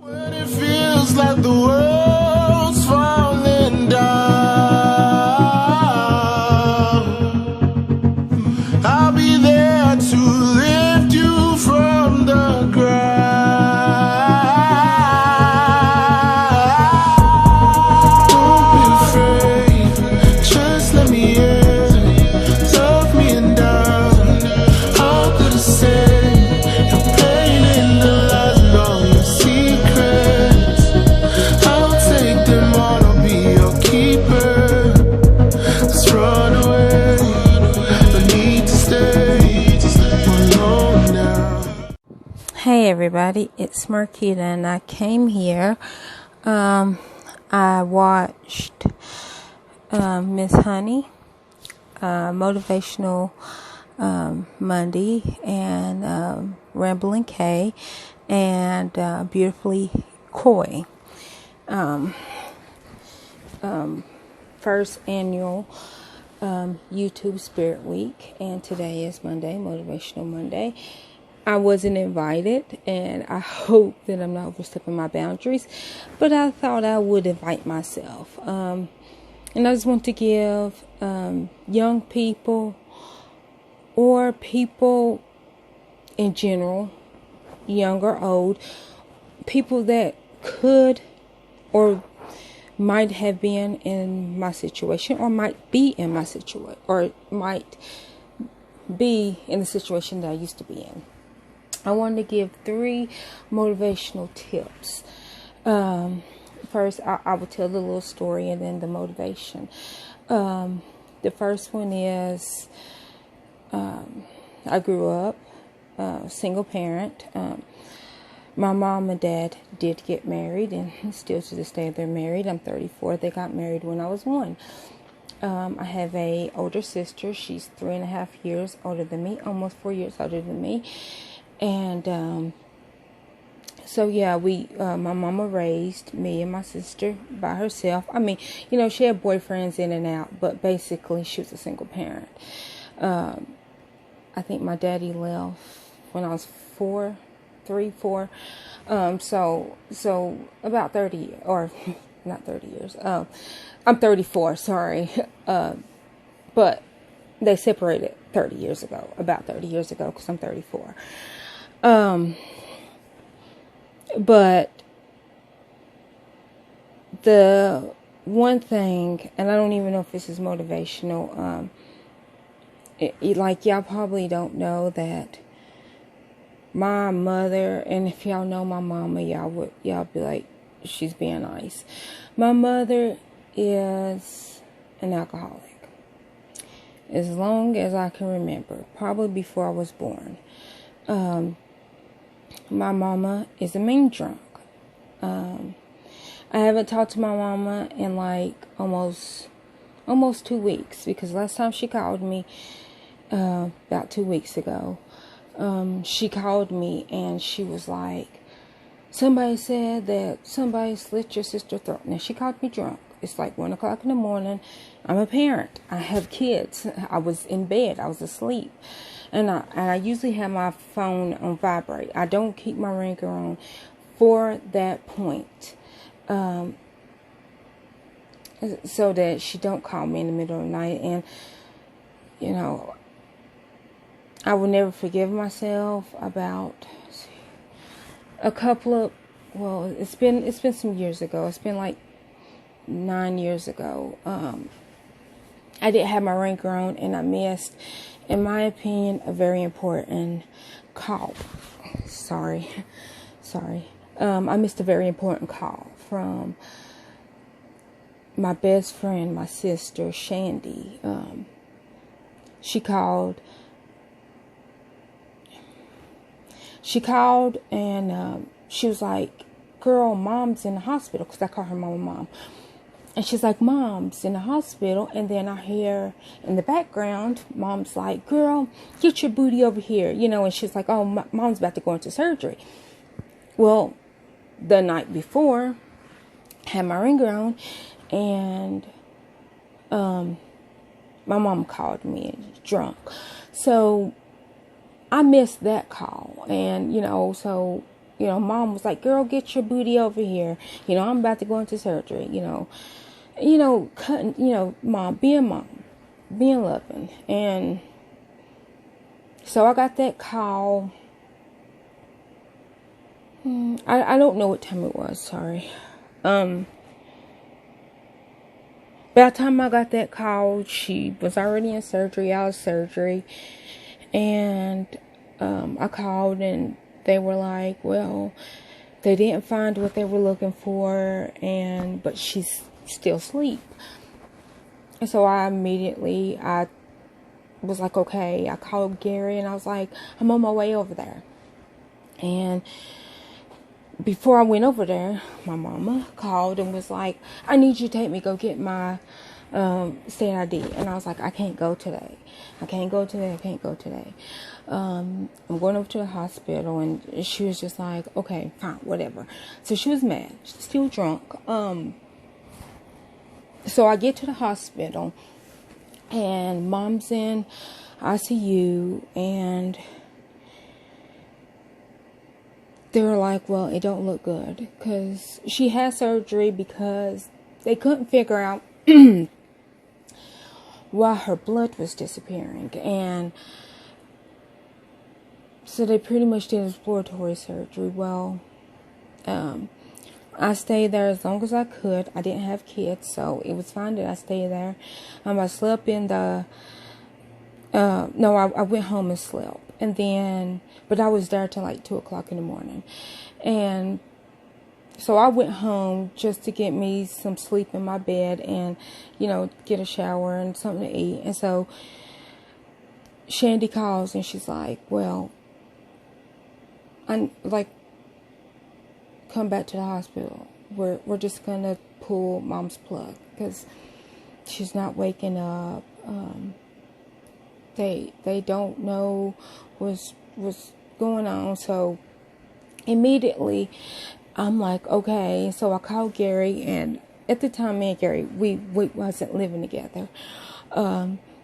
When it feels like the world's falling down, I'll be there to lift you from the ground. Don't be afraid, just let me in, love me and down. How could I say your pain in the lies and all your secrets? I'll take them all, I'll be your keeper. Let's run away, no need to stay alone now. Hey everybody, it's Marquita and I came here. I watched Miss Honey, Motivational Monday, and Rambling K, and Beautifully Coy. First annual YouTube Spirit Week, and today is Monday, Motivational Monday. I wasn't invited, and I hope that I'm not overstepping my boundaries, but I thought I would invite myself. And I just want to give young people or people in general, young or old, people that could or might have been in my situation, or might be in my situation, or might be in the situation that I used to be in. I wanted to give 3 motivational tips. First, I will tell the little story and then the motivation. The first one is, I grew up single parent. My mom and dad did get married, and still to this day they're married. I'm 34. They got married when I was 1. I have a older sister. She's 3.5 years older than me, almost 4 years older than me. And so yeah, my mama raised me and my sister by herself. I mean, she had boyfriends in and out, but basically she was a single parent. I think my daddy left when I was 4. So about 30, or not 30 years. I'm 34, sorry. But they separated about 30 years ago, because I'm 34. But the one thing, and I don't even know if this is motivational, like y'all probably don't know that my mother, and if y'all know my mama, y'all be like, she's being nice. My mother is an alcoholic. As long as I can remember, probably before I was born. My mama is a mean drunk. I haven't talked to my mama in like almost 2 weeks, because last time she called me, about 2 weeks ago, she called me and she was like, somebody said that somebody slit your sister's throat. Now, she called me drunk. It's like 1 o'clock in the morning. I'm a parent. I have kids. I was in bed. I was asleep. And I usually have my phone on vibrate. I don't keep my ringer on for that point. So that she don't call me in the middle of the night. And, I will never forgive myself about a couple of, well, it's been some years ago. It's been like 9 years ago. I didn't have my ringer on, and I missed, in my opinion, a very important call. Sorry. I missed a very important call from my best friend, my sister, Shandy. She called and she was like, girl, mom's in the hospital, because I call her mom. And she's like, mom's in the hospital. And then I hear in the background, mom's like, girl, get your booty over here. And she's like, oh, mom's about to go into surgery. Well, the night before, I had my ringer on, and my mom called me drunk. So I missed that call. And, so Mom was like, girl, get your booty over here. I'm about to go into surgery, cutting, mom, being loving. And so I got that call. I don't know what time it was, sorry. By the time I got that call, she was already in surgery, out of surgery. And I called and they were like, well, they didn't find what they were looking for, but she's still asleep. And so I was like, okay. I called Gary and I was like, I'm on my way over there. And before I went over there, my mama called and was like, I need you to take me, go get my state ID. And I was like, I can't go today. I'm going over to the hospital. And she was just like, okay, fine, whatever. So she was mad. She's still drunk. So I get to the hospital and mom's in ICU, and they were like, well, it don't look good, because she had surgery because they couldn't figure out why her blood was disappearing. And so they pretty much did exploratory surgery. Well, I stayed there as long as I could. I didn't have kids, so it was fine that I stayed there. I slept in the I went home and slept. And then, but I was there till like 2 o'clock in the morning. And so I went home just to get me some sleep in my bed and, get a shower and something to eat. And so Shandy calls and she's like, well, I'm like, come back to the hospital. We're just going to pull mom's plug because she's not waking up. They don't know what's going on. So immediately I'm like, okay. So I called Gary, and at the time, me and Gary, we wasn't living together.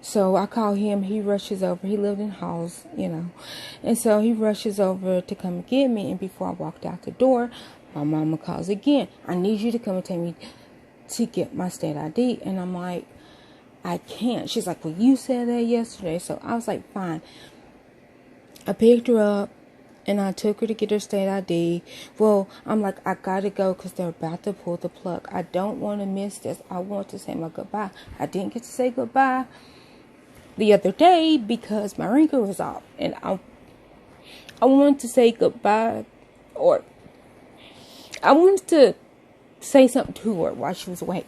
So I call him. He rushes over. He lived in Halls, and so he rushes over to come and get me. And before I walked out the door, my mama calls again. I need you to come and take me to get my state ID. And I'm like, I can't. She's like, well, you said that yesterday. So I was like, fine. I picked her up and I took her to get her state ID. Well, I'm like, I gotta go because they're about to pull the plug. I don't want to miss this. I want to say my goodbye. I didn't get to say goodbye the other day because my ringer was off. And I wanted to say goodbye, or I wanted to say something to her while she was awake.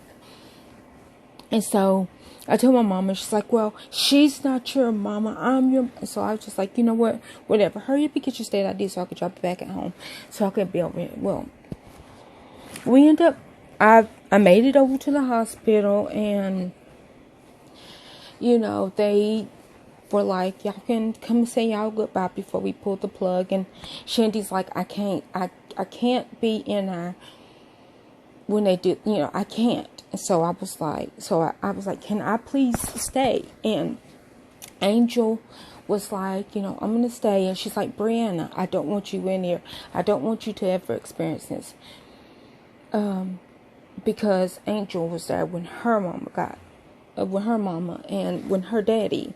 And so I told my mama, she's like, well, she's not your mama, I'm your. So I was just like, you know what, whatever. Hurry up and get your state ID so I could drop it back at home, so I could be over here. Well, we end up, I made it over to the hospital, and, they were like, y'all can come and say y'all goodbye before we pull the plug. And Shandy's like, I can't be in there when they do, I can't. So I was like, can I please stay? And Angel was like, I'm going to stay. And she's like, Brianna, I don't want you in here. I don't want you to ever experience this. Because Angel was there when her mama and when her daddy.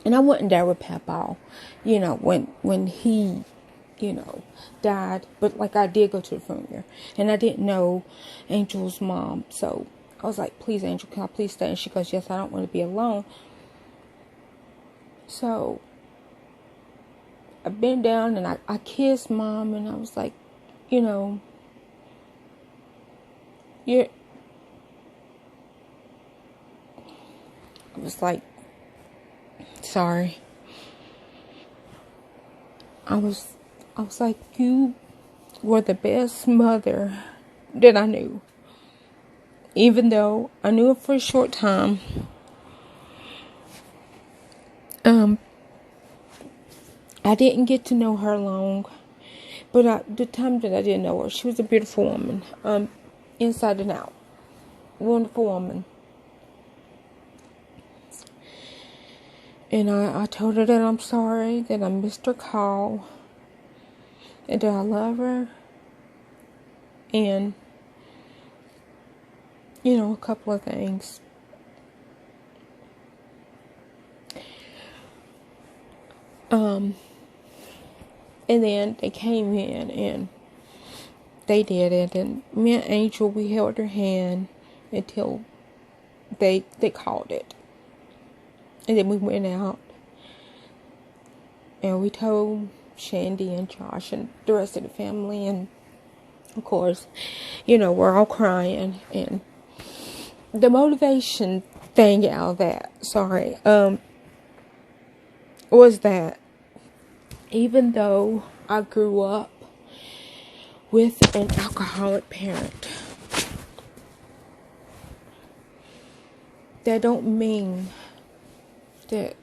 And I wasn't there with Papa, when he, died. But like, I did go to the funeral, and I didn't know Angel's mom. So I was like, please, Angel, can I please stay? And she goes, yes, I don't want to be alone. So I bent down and I kissed Mom, and I was like, I was like, sorry. I was like, you were the best mother that I knew. Even though I knew it for a short time. I didn't get to know her long. But the time that I did know her, she was a beautiful woman. Inside and out. Wonderful woman. And I told her that I'm sorry, that I missed her call. and that I love her, and a couple of things. And then they came in and they did it, and me and Angel, we held her hand until they called it. And then we went out and we told Shandy and Josh and the rest of the family, and of course, we're all crying. And the motivation thing out of that, was that even though I grew up with an alcoholic parent, that don't mean that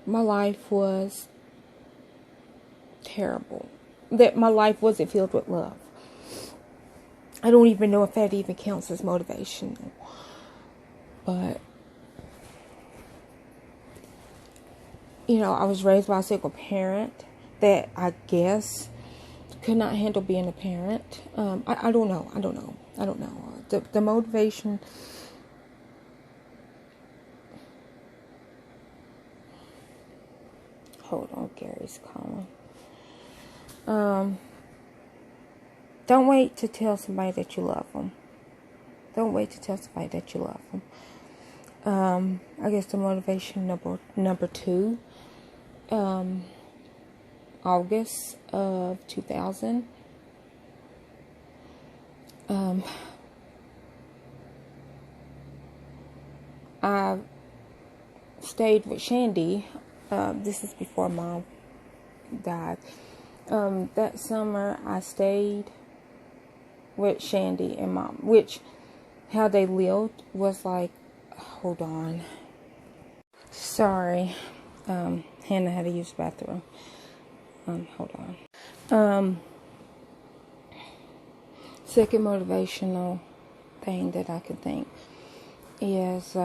my life was terrible, that my life wasn't filled with love. I don't even know if that even counts as motivation, but I was raised by a single parent that I guess could not handle being a parent. I don't know. The motivation. Hold on, Gary's calling. Don't wait to tell somebody that you love them. Don't wait to tell somebody that you love them. I guess the motivation number 2. August of 2000. I stayed with Shandy. This is before Mom died. That summer I stayed with Shandy and Mom, which how they lived was like, hold on. Sorry. Hannah had to use the bathroom. Hold on. Second motivational thing that I can think is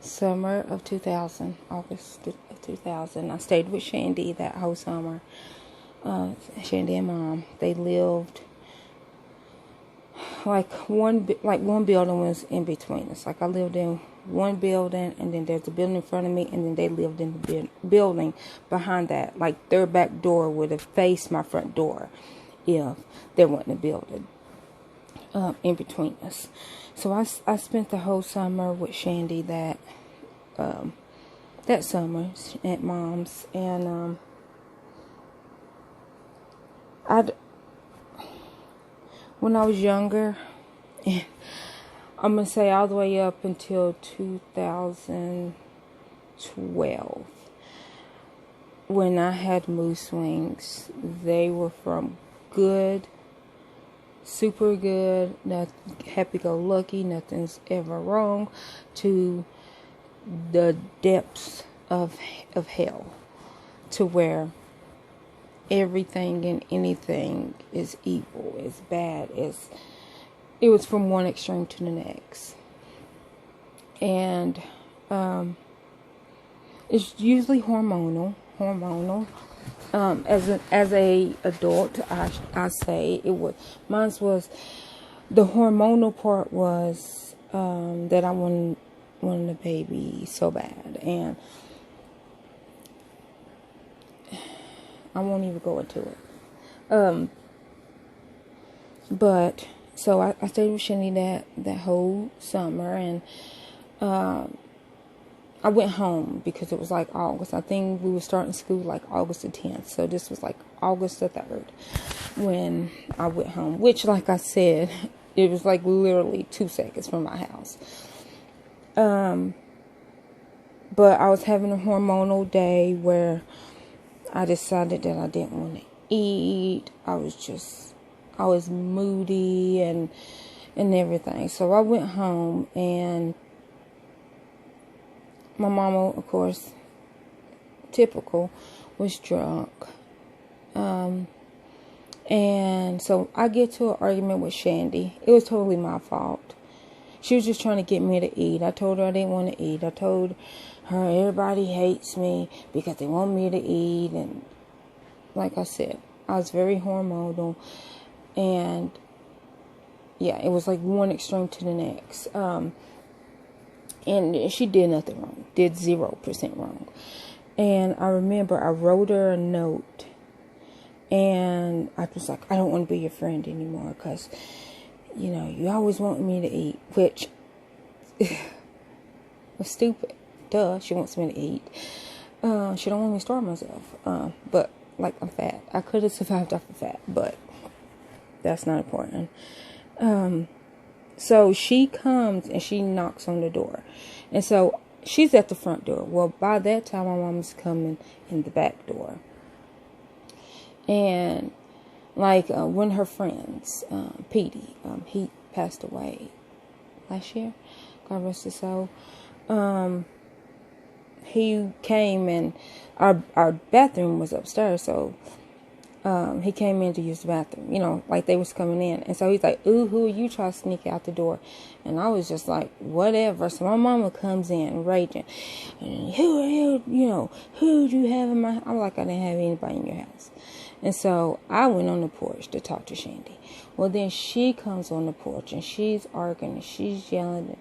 summer of 2000, August of 2000. I stayed with Shandy that whole summer. Shandy and Mom, they lived like one building was in between us. Like I lived in one building, and then there's a building in front of me, and then they lived in the building behind that. Like their back door would have faced my front door if there wasn't a building in between us. So I spent the whole summer with Shandy that summer at Mom's, and when I was younger, and I'm going to say all the way up until 2012, when I had mood swings, they were from good, super good, happy-go-lucky, nothing's ever wrong, to the depths of hell, to where everything and anything is evil, is bad, it was from one extreme to the next. And it's usually hormonal. As a adult, I say it was. Mine was, the hormonal part was that I wanted a baby so bad, and I won't even go into it. But so I stayed with Shandy that whole summer, and I went home because it was like August. I think we were starting school like August the 10th. So this was like August the 3rd when I went home, which, like I said, it was like literally 2 seconds from my house. But I was having a hormonal day where I decided that I didn't want to eat. I was moody and everything. So I went home, and my mama, of course, typical, was drunk. And so I get to an argument with Shandy. It was totally my fault. she was just trying to get me to eat. I told her I didn't want to eat. I told her everybody hates me because they want me to eat. And like I said, I was very hormonal. And yeah, it was like one extreme to the next. And she did nothing wrong. Did 0% wrong. And I remember I wrote her a note. And I was like, I don't want to be your friend anymore because, you know, you always want me to eat. Which was stupid. Duh, she wants me to eat. She don't want me to starve myself. But, like, I'm fat. I could have survived off of fat. But that's not important. So she comes and she knocks on the door. And so she's at the front door. Well, by that time, my mom's coming in the back door. And like one of her friends, Petey, he passed away last year. God rest his soul. He came and our bathroom was upstairs, so he came in to use the bathroom, you know, like they was coming in. And so he's like, ooh, who are you trying to sneak out the door? And I was just like, whatever. So my mama comes in raging. And who are you, you know, who do you have in my, I'm like, I didn't have anybody in your house. And so I went on the porch to talk to Shandy. Well, then she comes on the porch and she's arguing and she's yelling and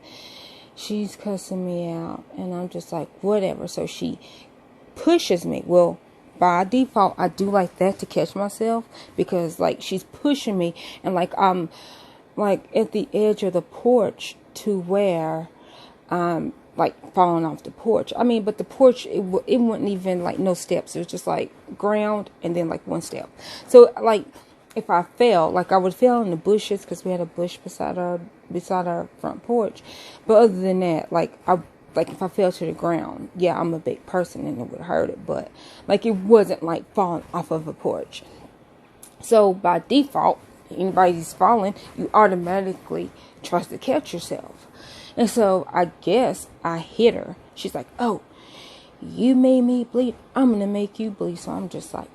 she's cussing me out. And I'm just like, whatever. So she pushes me. Well, by default, I do like that to catch myself because, like, she's pushing me and, like, I'm, like, at the edge of the porch to where I'm, like, falling off the porch. I mean, but the porch, it wasn't even, like, no steps. It was just, like, ground and then, like, one step. So, like, if I fell, like, I would fall in the bushes because we had a bush beside our front porch. But other than that, like, if I fell to the ground, yeah, I'm a big person and it would hurt it. But, like, it wasn't, like, falling off of a porch. So, by default, anybody's falling, you automatically try to catch yourself. And so, I guess I hit her. She's like, oh, you made me bleed. I'm going to make you bleed. So, I'm just like,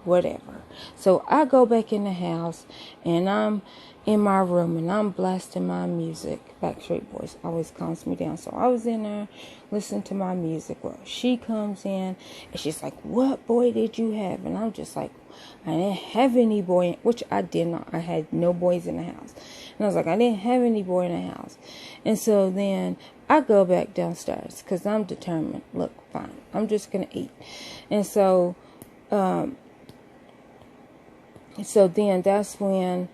whatever. So, I go back in the house and I'm in my room and I'm blasting my music. Backstreet Boys always calms me down. So I was in there listening to my music. Well, she comes in and she's like, what boy did you have? And I'm just like, I didn't have any boy, which I did not. I had no boys in the house. And I was like, I didn't have any boy in the house. And so then I go back downstairs because I'm determined. Look, fine. I'm just going to eat. And so then that's when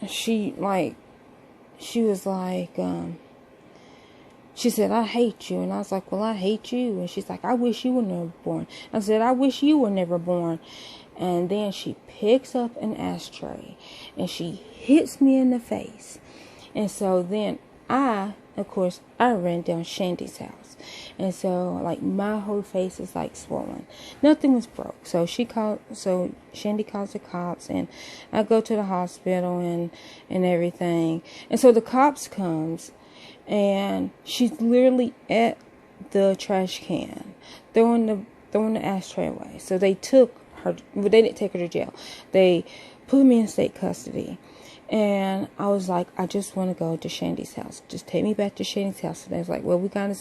she was like, she said, I hate you. And I was like, well, I hate you. And she's like, I wish you were never born. I said, I wish you were never born. And then she picks up an ashtray and she hits me in the face. And so then of course, I ran down Shandy's house. And so, like, my whole face is, like, swollen. Nothing was broke. So Shandy calls the cops, and I go to the hospital and everything. And so the cops comes, and she's literally at the trash can, throwing the ashtray away. So they took her, well, they didn't take her to jail. They put me in state custody. And I was like, I just want to go to Shandy's house. Just take me back to Shandy's house. And they was like, well, we got to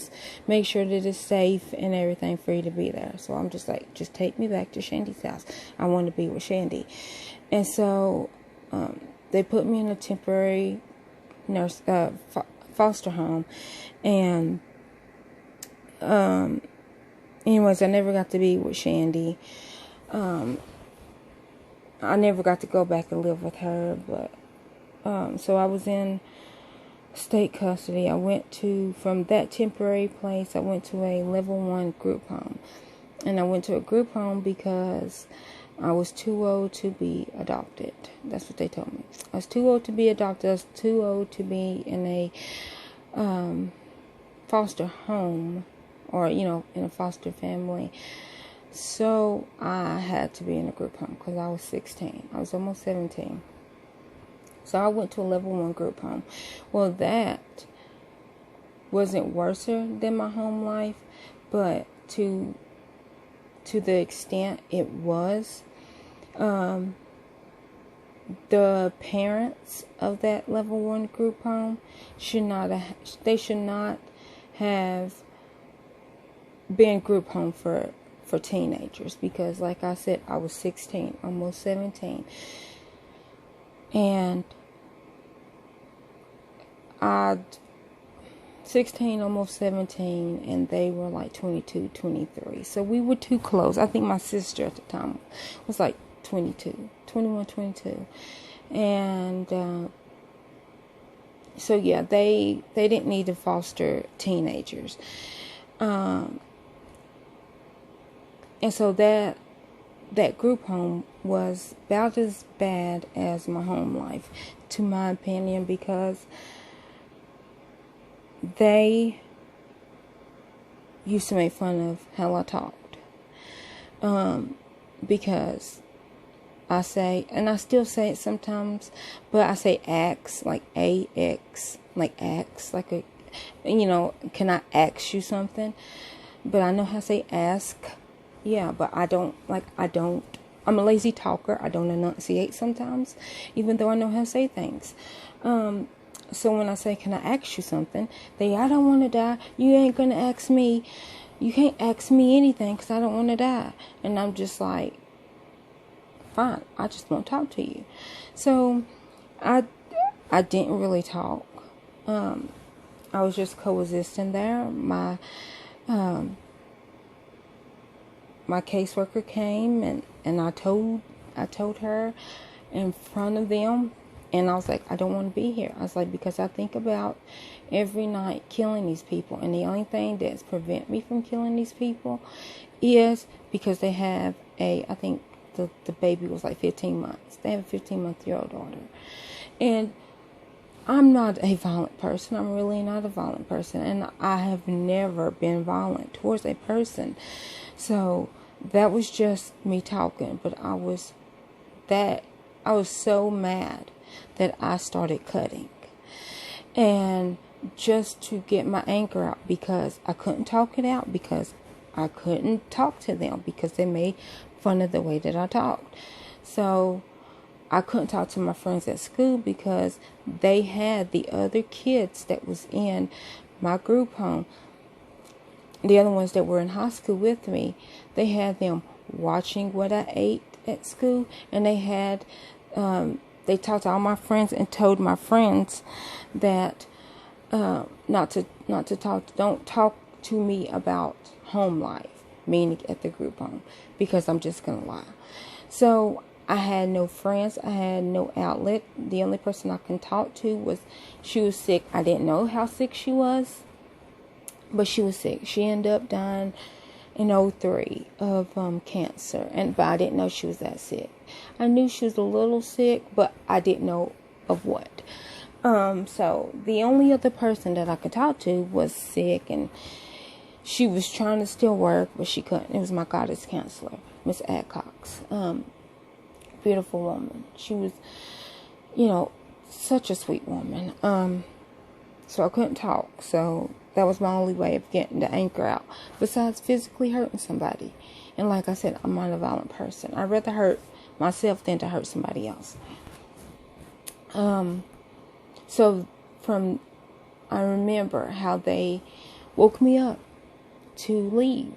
make sure that it's safe and everything for you to be there. So I'm just like, just take me back to Shandy's house. I want to be with Shandy. And so they put me in a temporary foster home. And anyways, I never got to be with Shandy. I never got to go back and live with her, but so I was in state custody. I went from that temporary place, I went to a level 1 group home. And I went to a group home because I was too old to be adopted. That's what they told me. I was too old to be adopted. I was too old to be in a foster home or, in a foster family. So I had to be in a group home because I was 16. I was almost 17. So I went to a level 1 group home. Well, that wasn't worse than my home life, but to the extent it was, the parents of that level 1 group home should not have been group home for teenagers, because like I said, I was 16, almost 17, and 16, almost 17, and they were like 22, 23. So we were too close. I think my sister at the time was like 21, 22. And so yeah, they didn't need to foster teenagers. And so that group home was about as bad as my home life, to my opinion, because they used to make fun of how I talked. Because I say, and I still say it sometimes, but I say ax, like A-X, like ax, like a, can I ask you something? But I know how to say ask. Yeah, but I'm a lazy talker. I don't enunciate sometimes, even though I know how to say things. So when I say, can I ask you something? I don't want to die. You ain't going to ask me. You can't ask me anything because I don't want to die. And I'm just like, fine, I just won't talk to you. So I didn't really talk. I was just coexisting there. My caseworker came and I told her in front of them, and I was like, I don't want to be here. I was like, because I think about every night killing these people, and the only thing that's prevent me from killing these people is because they have I think the baby was like 15 months. They have a 15-month-old daughter. And I'm not a violent person. I'm really not a violent person. And I have never been violent towards a person. So that was just me talking. But I was so mad that I started cutting. And just to get my anger out, because I couldn't talk it out, because I couldn't talk to them, because they made fun of the way that I talked. So I couldn't talk to my friends at school because they had the other kids that was in my group home, the other ones that were in high school with me. They had them watching what I ate at school, and they had they talked to all my friends and told my friends that don't talk to me about home life, meaning at the group home, because I'm just gonna lie. So I had no friends. I had no outlet. The only person I can talk to was, she was sick. I didn't know how sick she was, but she was sick. She ended up dying in 2003 of cancer, but I didn't know she was that sick. I knew she was a little sick, but I didn't know of what. So the only other person that I could talk to was sick, and she was trying to still work, but she couldn't. It was my guidance counselor, Miss Adcox. Beautiful woman. She was, such a sweet woman. So I couldn't talk. So that was my only way of getting the anger out, besides physically hurting somebody. And like I said, I'm not a violent person. I'd rather hurt myself than to hurt somebody else. So I remember how they woke me up to leave.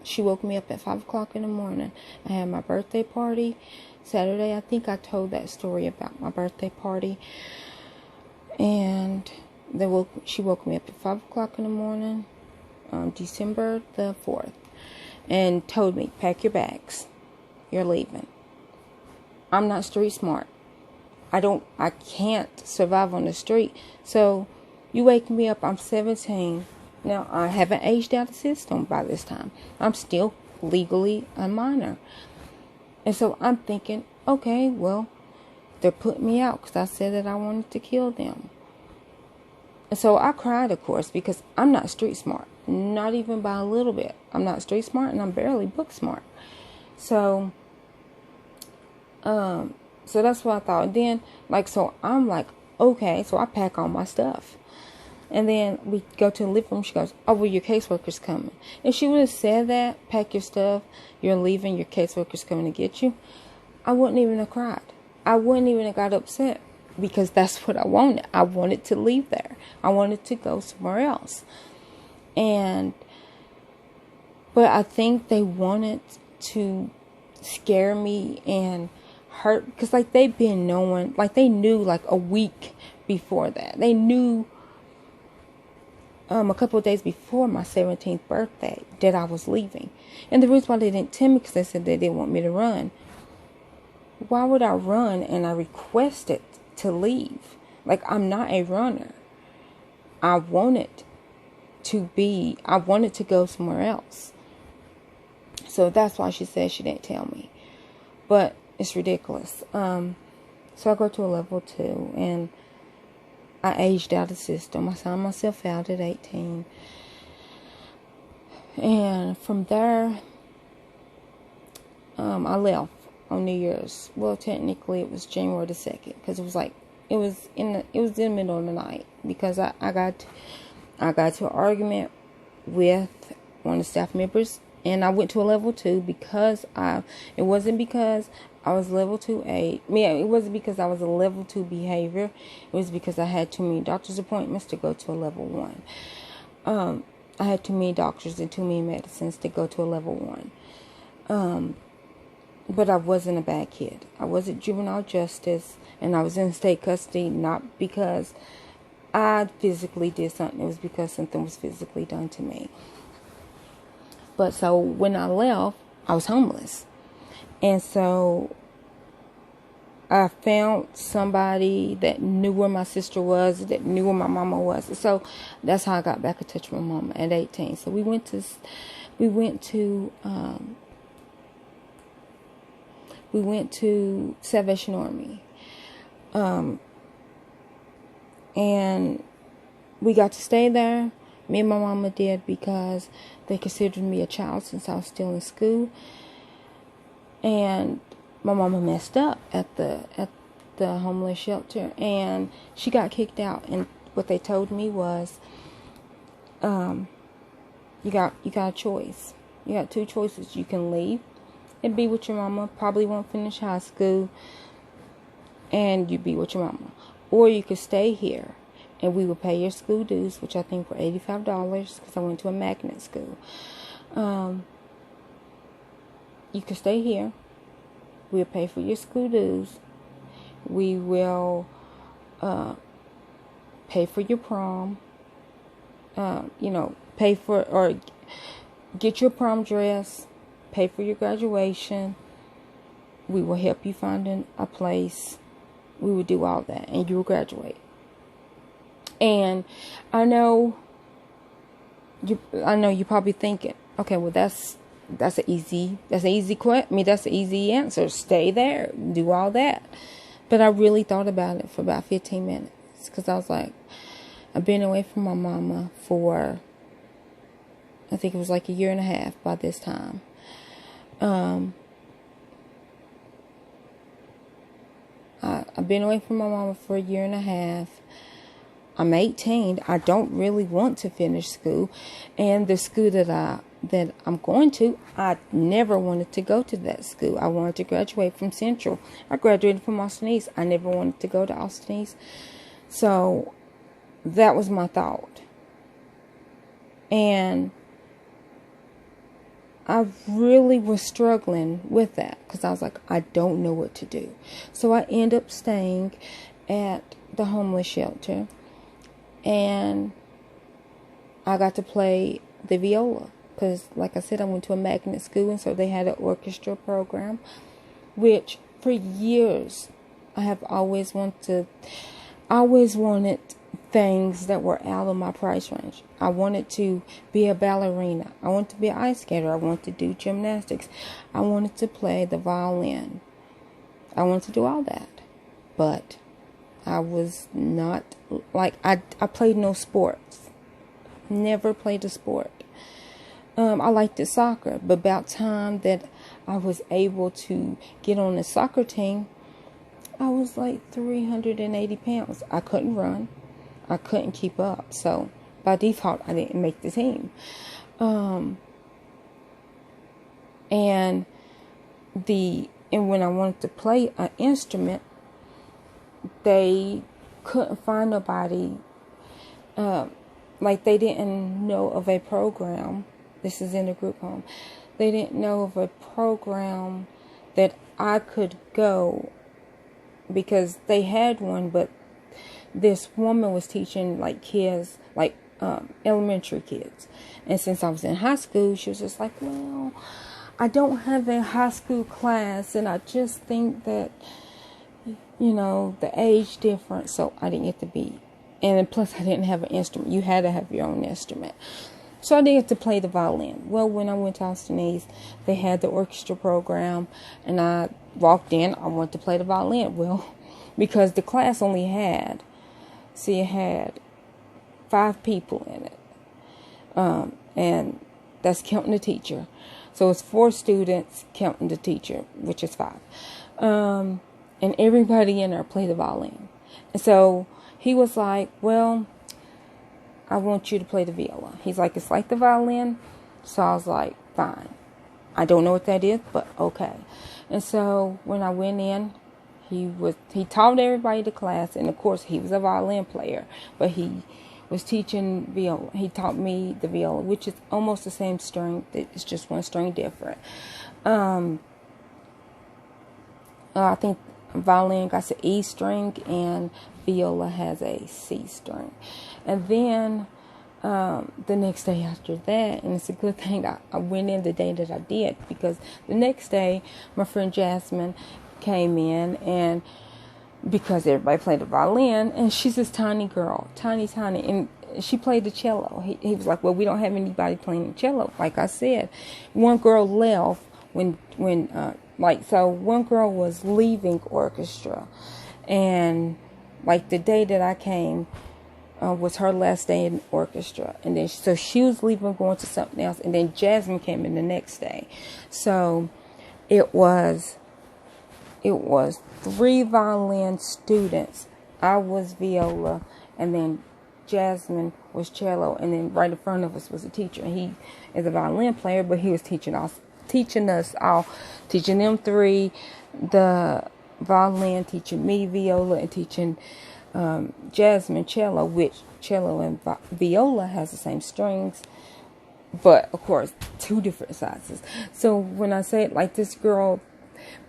She woke me up at 5 o'clock in the morning. I had my birthday party Saturday. I think I told that story about my birthday party. And she woke me up at 5 o'clock in the morning on December the 4th and told me, pack your bags. You're leaving. I'm not street smart. I can't survive on the street. So you wake me up. I'm 17. Now, I haven't aged out of the system by this time. I'm still legally a minor. And so I'm thinking, okay, well, they're putting me out because I said that I wanted to kill them. And so I cried, of course, because I'm not street smart. Not even by a little bit. I'm not street smart, and I'm barely book smart. So that's what I thought. And then, so I'm like, okay, so I pack all my stuff. And then we go to the living room. She goes, oh, well, your caseworker's coming. If she would have said that, pack your stuff, you're leaving, your caseworker's coming to get you, I wouldn't even have cried. I wouldn't even have got upset because that's what I wanted. I wanted to leave there. I wanted to go somewhere else. But I think they wanted to scare me and hurt, because like they've been knowing, like they knew like a week before that. They knew a couple of days before my 17th birthday that I was leaving. And the reason why they didn't tell me, because they said they didn't want me to run. Why would I run and I requested to leave? Like, I'm not a runner. I wanted to go somewhere else. So that's why she said she didn't tell me. But it's ridiculous. So I go to a level 2, and I aged out of the system. I signed myself out at 18. And from there, I left on New Year's. Well, technically it was January the 2nd, because it was in the middle of the night, because I got to an argument with one of the staff members, and I went to a level 2 because it wasn't because I was level 2A. It wasn't because I was a level 2 behavior. It was because I had too many doctor's appointments to go to a level 1. I had too many doctors and too many medicines to go to a level 1. But I wasn't a bad kid. I was at juvenile justice, and I was in state custody, not because I physically did something. It was because something was physically done to me. But so when I left, I was homeless. And so I found somebody that knew where my sister was, that knew where my mama was. So that's how I got back in touch with my mama at 18. So we went to Salvation Army. And we got to stay there. Me and my mama did, because they considered me a child since I was still in school. And my mama messed up at the homeless shelter, and she got kicked out. And what they told me was, you got a choice. You got 2 choices. You can leave and be with your mama, probably won't finish high school, and you be with your mama. Or you could stay here, and we would pay your school dues, which I think were $85, because I went to a magnet school. You could stay here. We'll pay for your school dues. We will pay for your prom. Pay for, or get your prom dress. Pay for your graduation. We will help you find a place. We will do all that, and you will graduate. And I know you're probably thinking, okay, well that's an easy answer. Stay there, do all that. But I really thought about it for about 15 minutes, because I was like, I've been away from my mama for, I think it was like 1.5 years by this time. I've been away from my mama for 1.5 years. I'm 18. I don't really want to finish school, and the school that I'm going to, I never wanted to go to that school. I wanted to graduate from Central. I graduated from Austin East. I never wanted to go to Austin East. So that was my thought. And I really was struggling with that, because I was like, I don't know what to do. So I ended up staying at the homeless shelter, and I got to play the viola, because like I said, I went to a magnet school, and so they had an orchestra program, which for years I always wanted things that were out of my price range. I wanted to be a ballerina. I wanted to be an ice skater. I wanted to do gymnastics. I wanted to play the violin. I wanted to do all that. But I was not, I played no sports. Never played a sport. I liked the soccer, but about time that I was able to get on the soccer team, I was like 380 pounds. I couldn't run. I couldn't keep up. So by default, I didn't make the team. And when I wanted to play an instrument, they couldn't find nobody. Like they didn't know of a program. This is in the group home. They didn't know of a program that I could go, because they had one, but this woman was teaching like kids, like elementary kids. And since I was in high school, she was just like, well, I don't have a high school class, and I just think that, the age difference, so I didn't get to be. And plus, I didn't have an instrument. You had to have your own instrument. So I didn't get to play the violin. Well, when I went to Austin East, they had the orchestra program, and I walked in. I wanted to play the violin. Well, because the class only had, it had 5 people in it. And that's counting the teacher. So it's 4 students counting the teacher, which is 5. And everybody in there played the violin. And so he was like, well, I want you to play the viola. He's like, it's like the violin. So I was like, fine. I don't know what that is, but okay. And so when I went in, he taught everybody the class. And of course, he was a violin player, but he was teaching viola. He taught me the viola, which is almost the same string. It's just one string different. I think violin got an E string and viola has a C string. And then the next day after that, and it's a good thing I went in the day that I did, because the next day my friend Jasmine came in, and because everybody played the violin, and she's this tiny girl, tiny, and she played the cello. He was like, well, we don't have anybody playing the cello. Like I said, one girl left so one girl was leaving orchestra, and like the day that I came was her last day in orchestra, and then so she was leaving, going to something else, and then Jasmine came in the next day. So it was 3 violin students. I was viola, and then Jasmine was cello, and then right in front of us was a teacher. And he is a violin player, but he was teaching us all, teaching them 3 the violin, teaching me viola, and teaching Jasmine cello, which cello and viola has the same strings, but of course 2 different sizes. So when I say it, like, this girl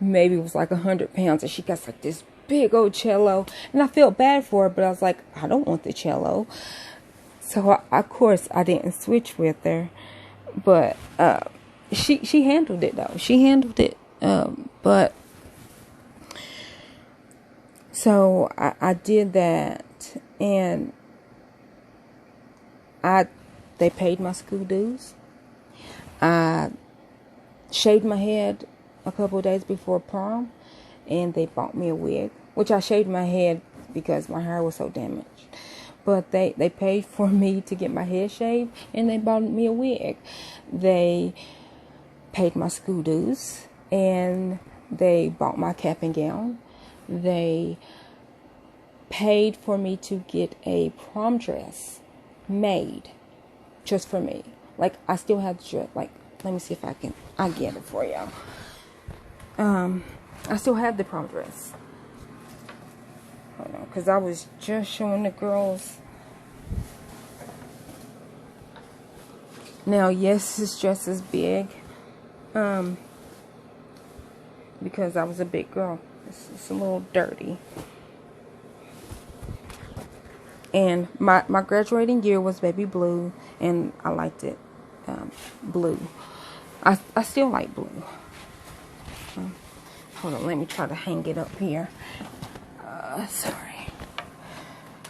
maybe was like 100 pounds, and she got like this big old cello, and I felt bad for her, but I was like, I don't want the cello. So of course I didn't switch with her, but she handled it though. She handled it, but so I did that, and they paid my school dues. I shaved my head a couple of days before prom, and they bought me a wig, which I shaved my head because my hair was so damaged. But they paid for me to get my head shaved, and they bought me a wig. They paid my school dues, and they bought my cap and gown. They paid for me to get a prom dress made just for me. Like, I still have the dress. Like, let me see if I get it for y'all. I still have the prom dress. Hold on, because I was just showing the girls. Now, yes, this dress is big. Because I was a big girl. It's a little dirty. And my graduating year was baby blue, and I liked it blue. I still like blue. Hold on, let me try to hang it up here. Sorry.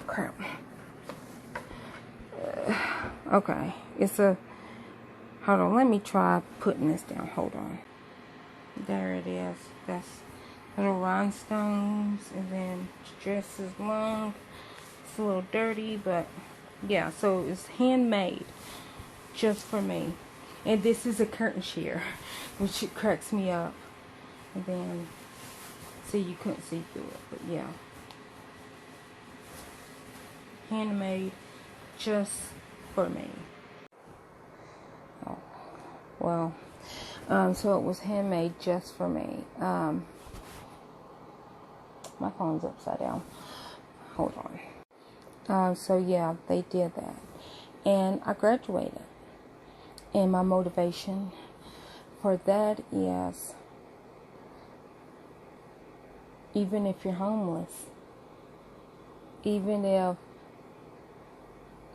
Crap. Okay, hold on, let me try putting this down. Hold on. There it is. That's little rhinestones, and then dress is long. It's a little dirty, but yeah, so it's handmade just for me. And this is a curtain shear, which it cracks me up. And then, see, you couldn't see through it, but yeah. Handmade just for me. Oh, well, so it was handmade just for me. My phone's upside down. Hold on. So yeah, they did that. And I graduated. And my motivation for that is, even if you're homeless, even if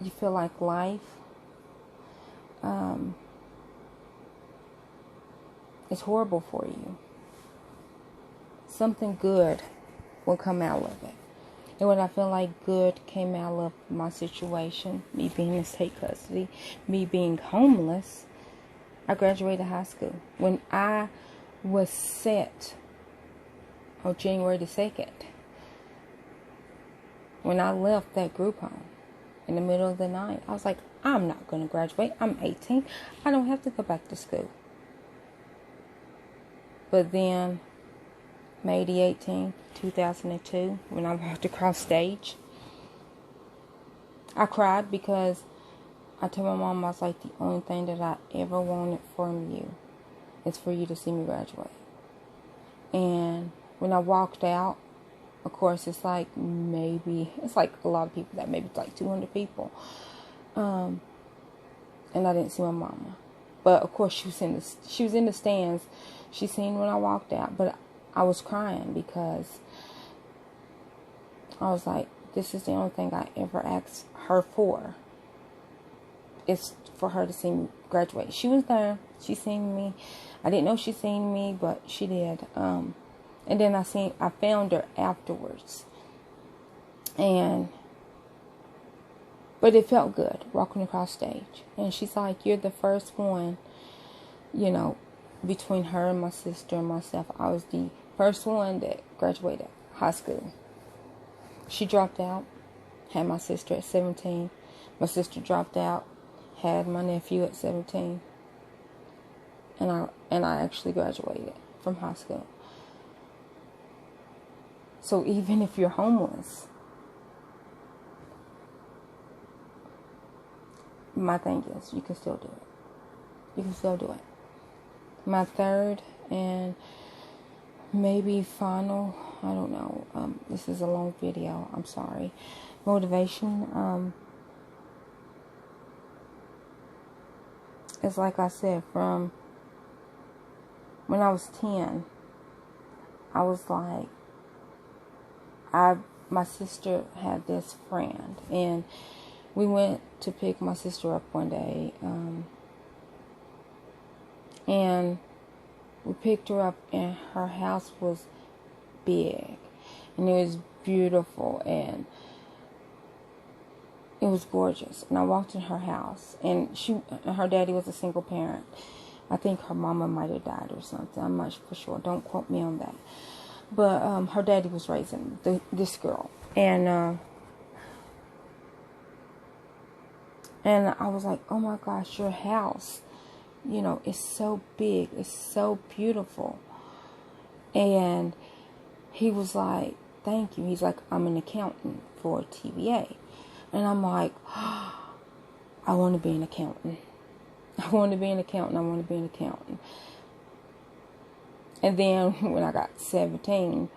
you feel like life is horrible for you, something good will come out of it. And when I feel like good came out of my situation, me being in state custody, me being homeless, I graduated high school. When I was set on January the 2nd, when I left that group home in the middle of the night, I was like, I'm not going to graduate. I'm 18. I don't have to go back to school. But then, May the 18th, 2002, when I walked across stage, I cried because I told my mom, I was like, the only thing that I ever wanted from you is for you to see me graduate. And when I walked out, of course, it's like a lot of people, that maybe it's like 200 people. And I didn't see my mama. But of course, she was in the stands. She seen when I walked out, but I was crying because I was like, this is the only thing I ever asked her for. It's for her to see me graduate. She was there. She seen me. I didn't know she seen me, but she did. And then I found her afterwards. But it felt good walking across stage. And she's like, you're the first one, between her and my sister and myself, I was the first one that graduated high school. She dropped out, had my sister at 17. My sister dropped out, had my nephew at 17. And I actually graduated from high school. So even if you're homeless, my thing is, you can still do it. You can still do it. My third and maybe final, I don't know, this is a long video, I'm sorry, motivation, it's like I said, from when I was 10, I was like, my sister had this friend, and we went to pick my sister up one day, and we picked her up, and her house was big, and it was beautiful, and it was gorgeous. And I walked in her house, and her daddy was a single parent. I think her mama might have died or something. I'm not for sure. Don't quote me on that. But her daddy was raising this girl, and I was like, oh my gosh, your house, it's so big, it's so beautiful. And he was like, thank you. He's like, I'm an accountant for TVA. And I'm like, oh, I want to be an accountant. I want to be an accountant. I want to be an accountant. And then when I got 17,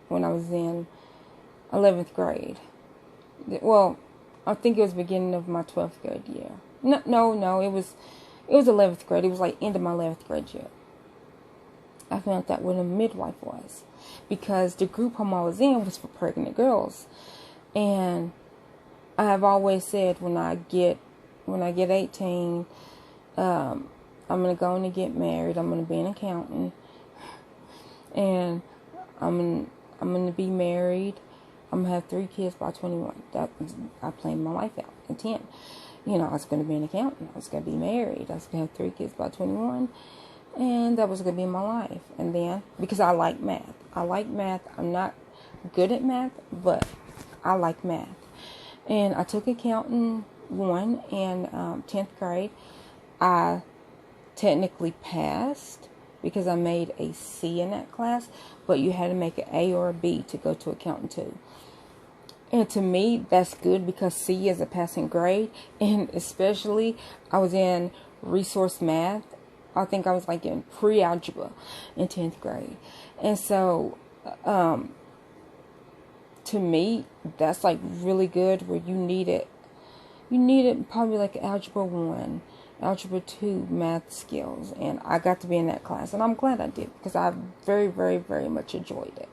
when I was in 11th grade, well, I think it was beginning of my 12th grade year. No, it was 11th grade. It was like end of my 11th grade year. I found out what a midwife was, because the group home I was in was for pregnant girls. And I have always said, when I get 18, I'm going to go and get married. I'm going to be an accountant. And I'm going to be married. I'm going to have 3 kids by 21. I planned my life out at 10. I was going to be an accountant. I was going to be married. I was going to have 3 kids by 21. And that was going to be my life. And then, because I like math. I'm not good at math, but I like math. And I took accounting 1 in 10th grade. I technically passed because I made a C in that class, but you had to make an A or a B to go to accounting 2. And to me, that's good, because C is a passing grade. And especially, I was in resource math. I think I was like in pre-algebra in 10th grade. And so, to me, that's like really good, where you needed probably like Algebra 1, Algebra 2 math skills. And I got to be in that class. And I'm glad I did, because I very, very, very much enjoyed it.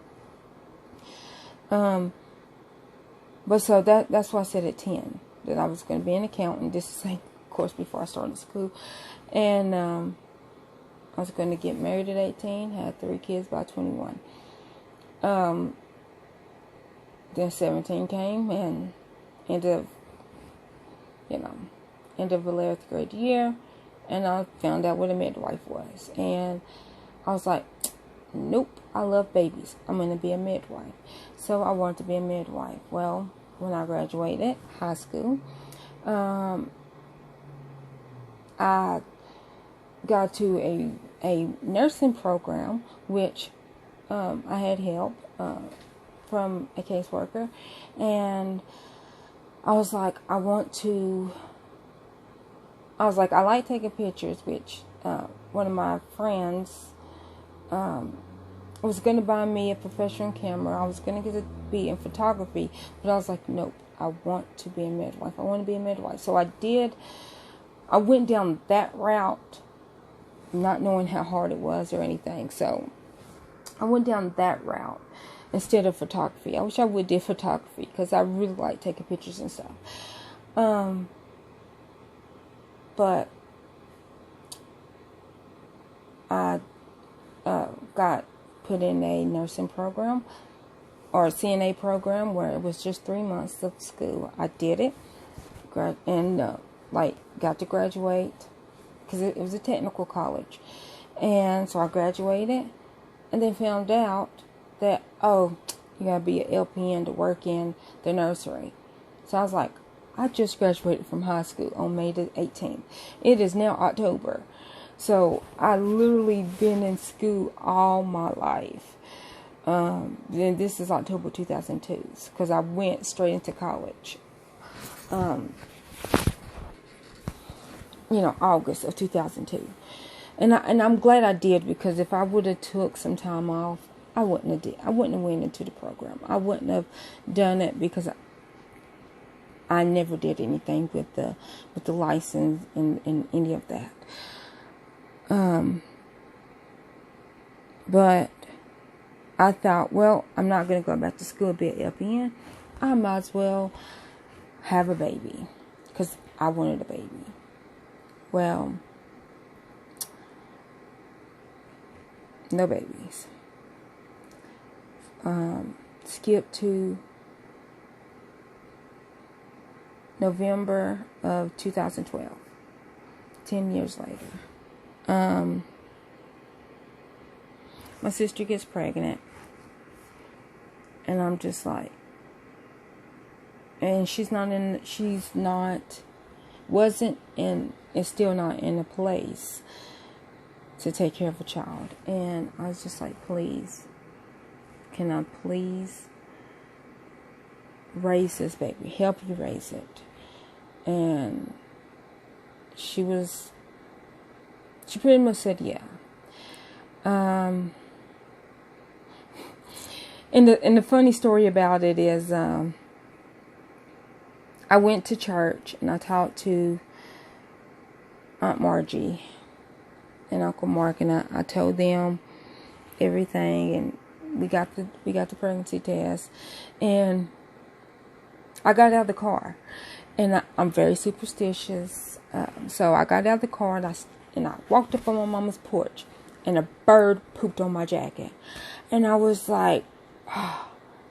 But so that's why I said at 10 that I was going to be an accountant. This is, of course, before I started school. And I was going to get married at 18, had 3 kids by 21. Then 17 came, and end of 11th grade year, and I found out what a midwife was. And I was like, nope, I love babies. I'm going to be a midwife. So I wanted to be a midwife. Well, when I graduated high school, I got to a nursing program, which I had help from a caseworker. And I was like, I like taking pictures, which one of my friends was going to buy me a professional camera. I was going to get to be in photography, but I was like, nope, I want to be a midwife. I want to be a midwife. So I went down that route, not knowing how hard it was or anything. So I went down that route instead of photography. I wish I would do photography, because I really like taking pictures and stuff. But I got put in a nursing program, or a CNA program, where it was just 3 months of school. I did it, and got to graduate, because it was a technical college. And so I graduated, and then found out that, you gotta be an LPN to work in the nursery. So I was like, I just graduated from high school on May the 18th. It is now October. So I literally been in school all my life. Then this is October 2002, because I went straight into college. August of 2002. And I'm glad I did, because if I would have took some time off, I wouldn't have went into the program. I wouldn't have done it, because I never did anything with the license and any of that. But I thought, well, I'm not going to go back to school and be an LPN. I might as well have a baby, because I wanted a baby. Well, no babies. Skip to November of 2012. 10 years later. My sister gets pregnant. And I'm just like, and wasn't in, is still not in a place to take care of a child. And I was just like, please, can I please raise this baby, help you raise it? And she pretty much said yeah. And the funny story about it is, I went to church and I talked to Aunt Margie and Uncle Mark, and I told them everything, and we got the pregnancy test, and I got out of the car, and I'm very superstitious, so I got out of the car and I walked up on my mama's porch, and a bird pooped on my jacket, and I was like, oh,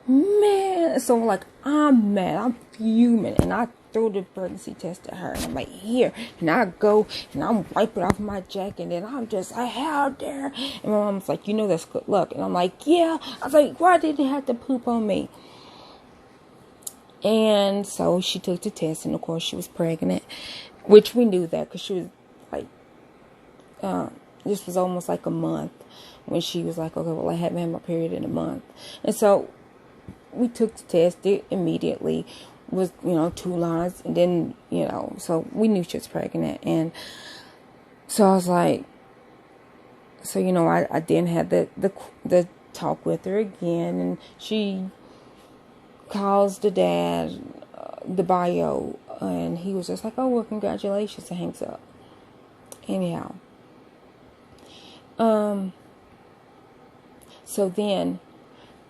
man. So like, I'm mad, I'm fuming, and I threw the pregnancy test at her, and I'm like, here, and I go and I'm wiping off my jacket, and I'm just like, how dare? And my mom's like, that's good luck. And I'm like, yeah. I was like, why did it have to poop on me? And so she took the test, and of course she was pregnant, which we knew that, because she was like, this was almost like a month when she was like, okay, well, I haven't had my period in a month. And so we took the test. It immediately was, 2 lines, and then, so we knew she was pregnant. And so I was like, so, I then had the talk with her again, and she calls the dad, the bio, and he was just like, oh, well, congratulations, and hangs up. Anyhow. So then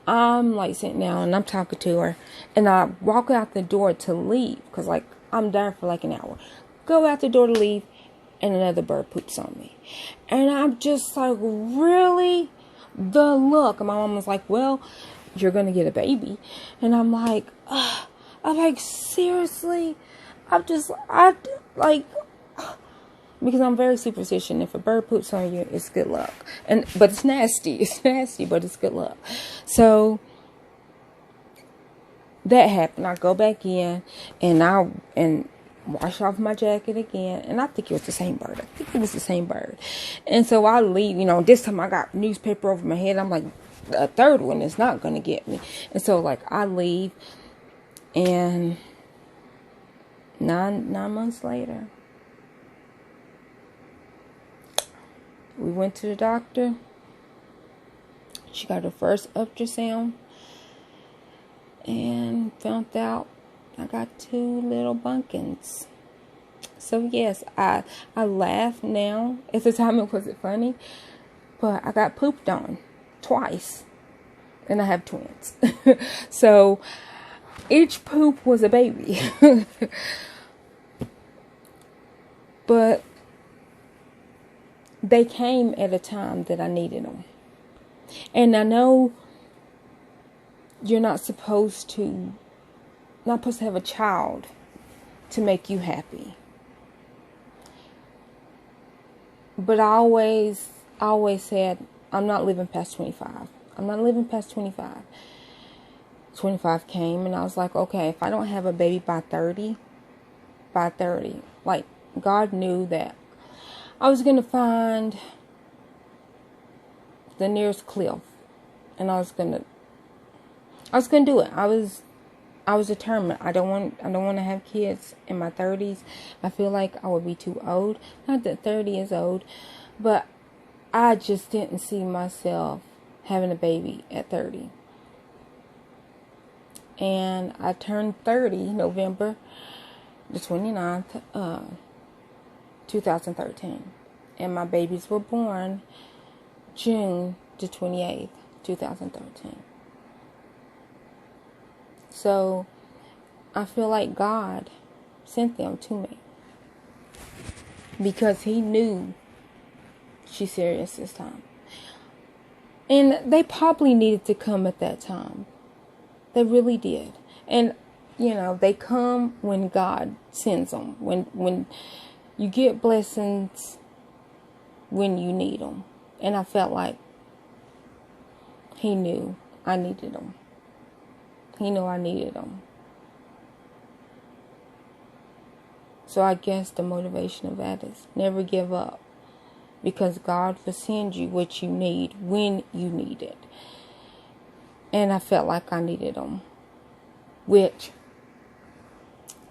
I'm like sitting down and I'm talking to her, and I walk out the door to leave because like I'm there for like an hour. Go out the door to leave, and another bird poops on me, and I'm just like, really? The look. And my mom was like, well, you're gonna get a baby, and I'm like, seriously? I like. Because I'm very superstitious. If a bird poops on you, it's good luck. But it's nasty. It's nasty, but it's good luck. So that happened. I go back in and wash off my jacket again. And I think it was the same bird. And so I leave. This time I got newspaper over my head. I'm like, a third one is not going to get me. And so like I leave. And 9 months later, we went to the doctor. She got her first ultrasound and found out I got 2 little bunkins. So yes, I laugh now. At the time it wasn't funny, but I got pooped on twice, and I have twins. So each poop was a baby. But they came at a time that I needed them. And I know you're not supposed to have a child to make you happy. But I always said, I'm not living past 25. I'm not living past 25. 25 came, and I was like, okay, if I don't have a baby by 30, like God knew that I was going to find the nearest cliff, and I was going to do it. I was determined. I don't want to have kids in my 30s. I feel like I would be too old. Not that 30 is old, but I just didn't see myself having a baby at 30. And I turned 30 November the 29th, 2013. And my babies were born June the 28th, 2013. So I feel like God sent them to me because He knew she's serious this time. And they probably needed to come at that time. They really did. And, they come when God sends them. When you get blessings when you need them. And I felt like He knew I needed them. He knew I needed them. So I guess the motivation of that is never give up. Because God will send you what you need when you need it. And I felt like I needed them. Which,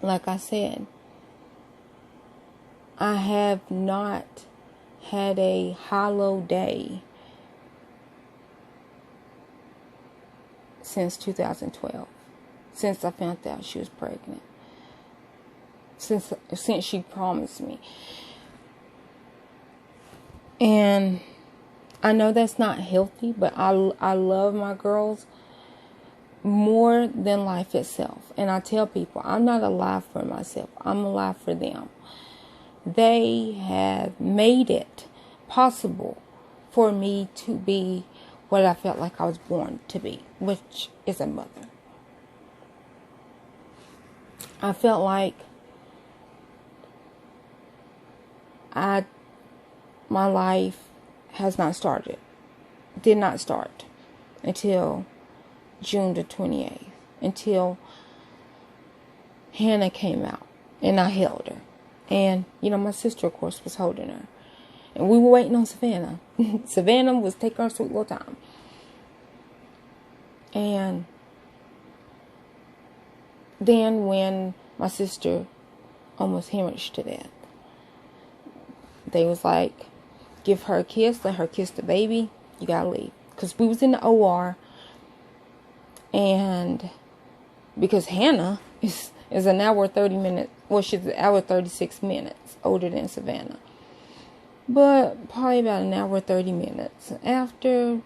like I said, I have not had a hollow day since 2012. Since I found out she was pregnant. Since she promised me. And I know that's not healthy, but I love my girls more than life itself. And I tell people, I'm not alive for myself. I'm alive for them. They have made it possible for me to be what I felt like I was born to be, which is a mother. I felt like my life has not started. Did not start until June the 28th. Until Hannah came out and I held her. And, my sister, of course, was holding her. And we were waiting on Savannah. Savannah was taking her sweet little time. And then when my sister almost hemorrhaged to death, they was like, give her a kiss, let her kiss the baby, you gotta leave. Because we was in the OR, and because Hannah is an hour 30 minutes. Well, she's an hour 36 minutes older than Savannah, but probably about an hour 30 minutes after.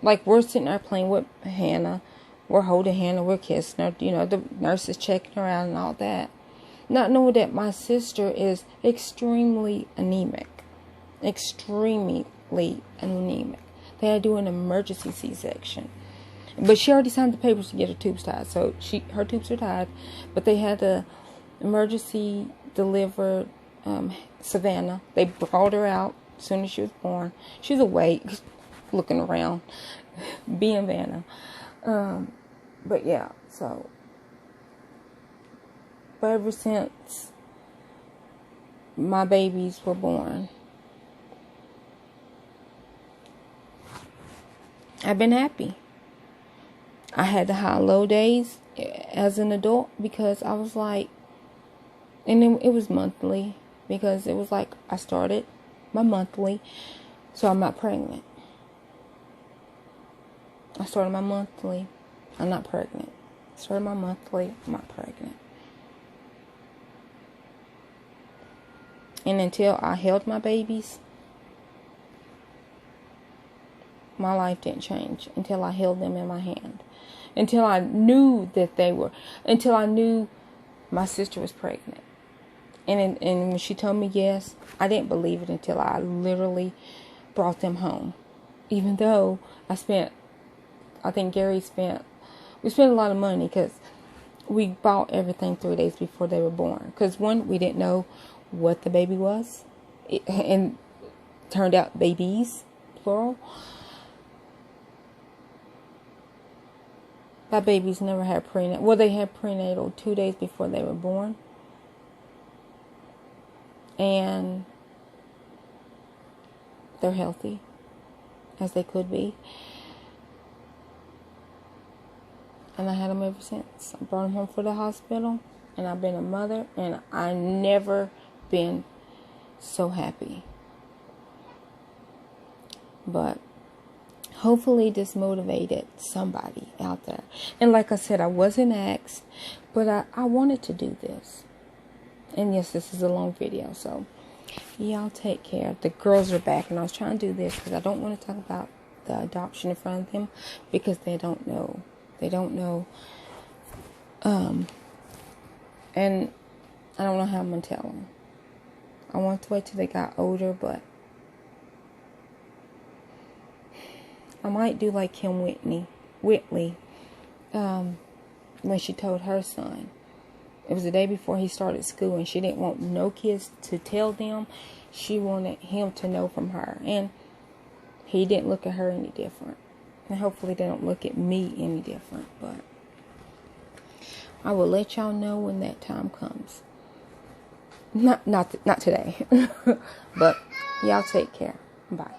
Like, we're sitting there playing with Hannah, we're holding Hannah, we're kissing her. The nurse is checking her out and all that. Not knowing that my sister is extremely anemic. Extremely anemic. They had to do an emergency C-section. But she already signed the papers to get her tubes tied. So her tubes are tied. But they had to emergency deliver Savannah. They brought her out as soon as she was born. She was awake, looking around, being Vanna. But yeah, so. But ever since my babies were born, I've been happy. I had the high low days as an adult because I was like, and it was monthly, because it was like I started my monthly, so I'm not pregnant. I started my monthly, I'm not pregnant. Started my monthly, I'm not pregnant. And until I held my babies, my life didn't change. Until I held them in my hand. Until I knew until I knew my sister was pregnant. And when she told me yes, I didn't believe it until I literally brought them home. Even though we spent a lot of money because we bought everything 3 days before they were born. Because one, we didn't know what the baby was, and turned out babies, plural. My babies never had prenatal. Well, they had prenatal 2 days before they were born, and they're healthy as they could be. And I had them ever since. I brought them home from the hospital, and I've been a mother, and I never been so happy. But hopefully this motivated somebody out there. And like I said, I wasn't asked, but I wanted to do this. And yes, this is a long video, so y'all take care. The girls are back, and I was trying to do this because I don't want to talk about the adoption in front of them, because they don't know. They don't know. And I don't know how I'm going to tell them. I want to wait till they got older, but I might do like Kim Whitley, when she told her son. It was the day before he started school, and she didn't want no kids to tell them. She wanted him to know from her. And he didn't look at her any different. And hopefully they don't look at me any different. But I will let y'all know when that time comes. Not today. But y'all take care. Bye.